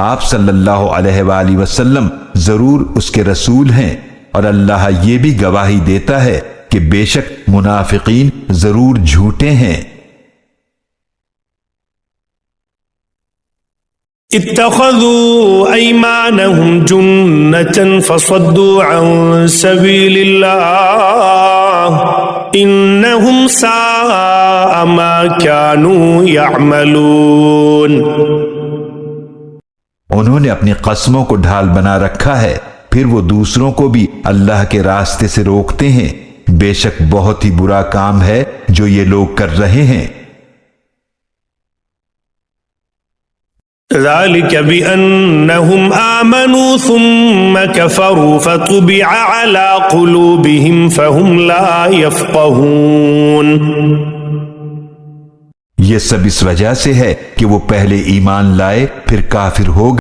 آپ صلی اللہ علیہ وآلہ وسلم ضرور اس کے رسول ہیں، اور اللہ یہ بھی گواہی دیتا ہے کہ بے شک منافقین ضرور جھوٹے ہیں۔ اتخذوا أيمانهم جنة فصدوا عن سبيل الله إنهم ساء ما كانوا يعملون۔ انہوں نے اپنی قسموں کو ڈھال بنا رکھا ہے، پھر وہ دوسروں کو بھی اللہ کے راستے سے روکتے ہیں، بے شک بہت ہی برا کام ہے جو یہ لوگ کر رہے ہیں۔ ذلك بأنهم آمنوا ثم كفروا فطبع على قلوبهم فهم لا يفقهون۔ یہ سب اس وجہ سے ہے کہ وہ پہلے ایمان لائے پھر کافر ہو گئے۔